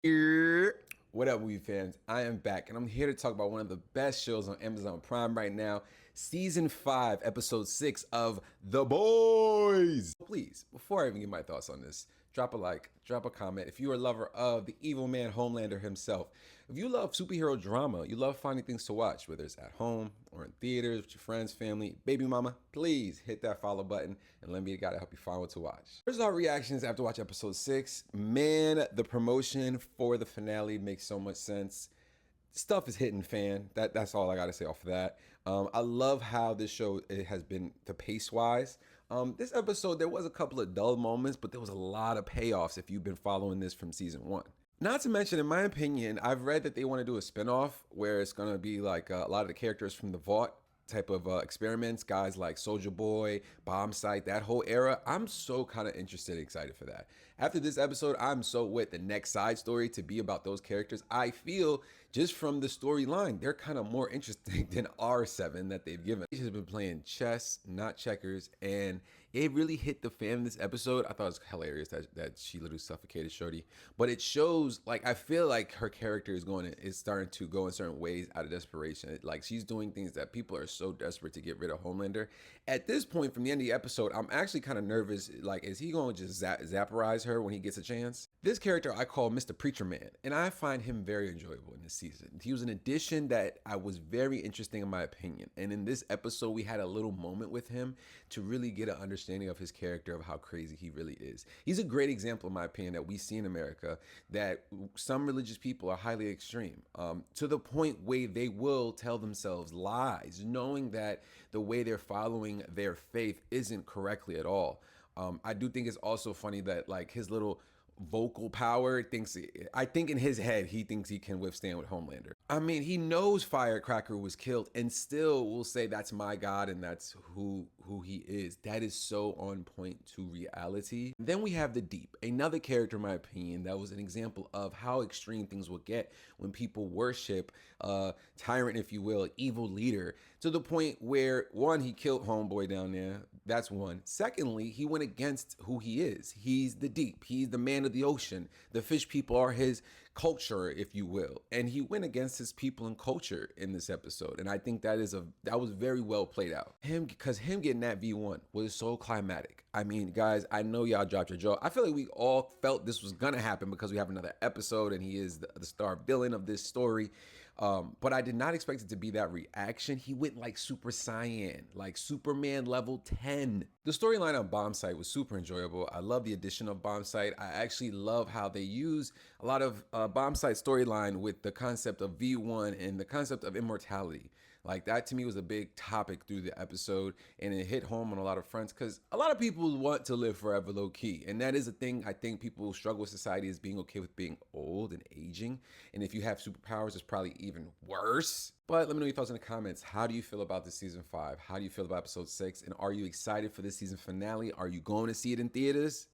What up, movie fans? I am back, and I'm here to talk about one of the best shows on Amazon Prime right now, Season 5, Episode 6 of The Boys. Please, before I even give my thoughts on this, drop a like, drop a comment. If you're a lover of the evil man Homelander himself, if you love superhero drama, you love finding things to watch, whether it's at home or in theaters with your friends, family, baby mama, please hit that follow button and let me be the guy to help you find what to watch. Here's our reactions after watching Episode 6. Man, the promotion for the finale makes so much sense. Stuff is hitting, fan. That's all I gotta say off of that. I love how this show it has been the pace wise. This episode there was a couple of dull moments, but there was a lot of payoffs if you've been following this from season one. Not to mention, in my opinion, I've read that they want to do a spinoff where it's gonna be like a lot of the characters from the Vault type of experiments, guys like Soldier Boy, Bomb Sight, that whole era. I'm so kind of interested and excited for that. After this episode, I'm so with the next side story to be about those characters. I feel just from the storyline, they're kind of more interesting than R7 that they've given. He's been playing chess, not checkers, and it really hit the fan this episode. I thought it was hilarious that she literally suffocated Shorty, but it shows like I feel like her character is starting to go in certain ways out of desperation. Like she's doing things that people are so desperate to get rid of Homelander. At this point, from the end of the episode, I'm actually kind of nervous. Like, is he going to just zapperize her when he gets a chance? This character I call Mr. Preacher Man, and I find him very enjoyable in this season. He was an addition that I was very interesting in my opinion. And in this episode, we had a little moment with him to really get an understanding of his character, of how crazy he really is. He's a great example, in my opinion, that we see in America, that some religious people are highly extreme, to the point where they will tell themselves lies, knowing that the way they're following their faith isn't correctly at all. I do think it's also funny that like his little vocal power thinks I think in his head he thinks he can withstand with Homelander. I mean, he knows Firecracker was killed and still will say that's my god and that's who he is. That is so on point to reality. Then we have the Deep, another character in my opinion that was an example of how extreme things will get when people worship a tyrant, if you will, evil leader, to the point where one, he killed Homeboy down there. That's one. Secondly, he went against who he is. He's the Deep. He's the man of the ocean. The fish people are his culture, if you will. And he went against his people and culture in this episode. And I think that was very well played out. Because him getting that V1 was so climatic. I mean, guys, I know y'all dropped your jaw. I feel like we all felt this was gonna happen because we have another episode and he is the star villain of this story. But I did not expect it to be that reaction. He went like Super Saiyan, like Superman level 10. The storyline on Bomb Sight was super enjoyable. I love the addition of Bomb Sight. I actually love how they use a lot of Bomb Sight storyline with the concept of V1 and the concept of immortality. Like that to me was a big topic through the episode, and it hit home on a lot of fronts because a lot of people want to live forever low key. And that is a thing I think people struggle with society, is being okay with being old and aging. And if you have superpowers, it's probably even worse. But let me know your thoughts in the comments. How do you feel about this season 5? How do you feel about episode 6? And are you excited for this season finale? Are you going to see it in theaters?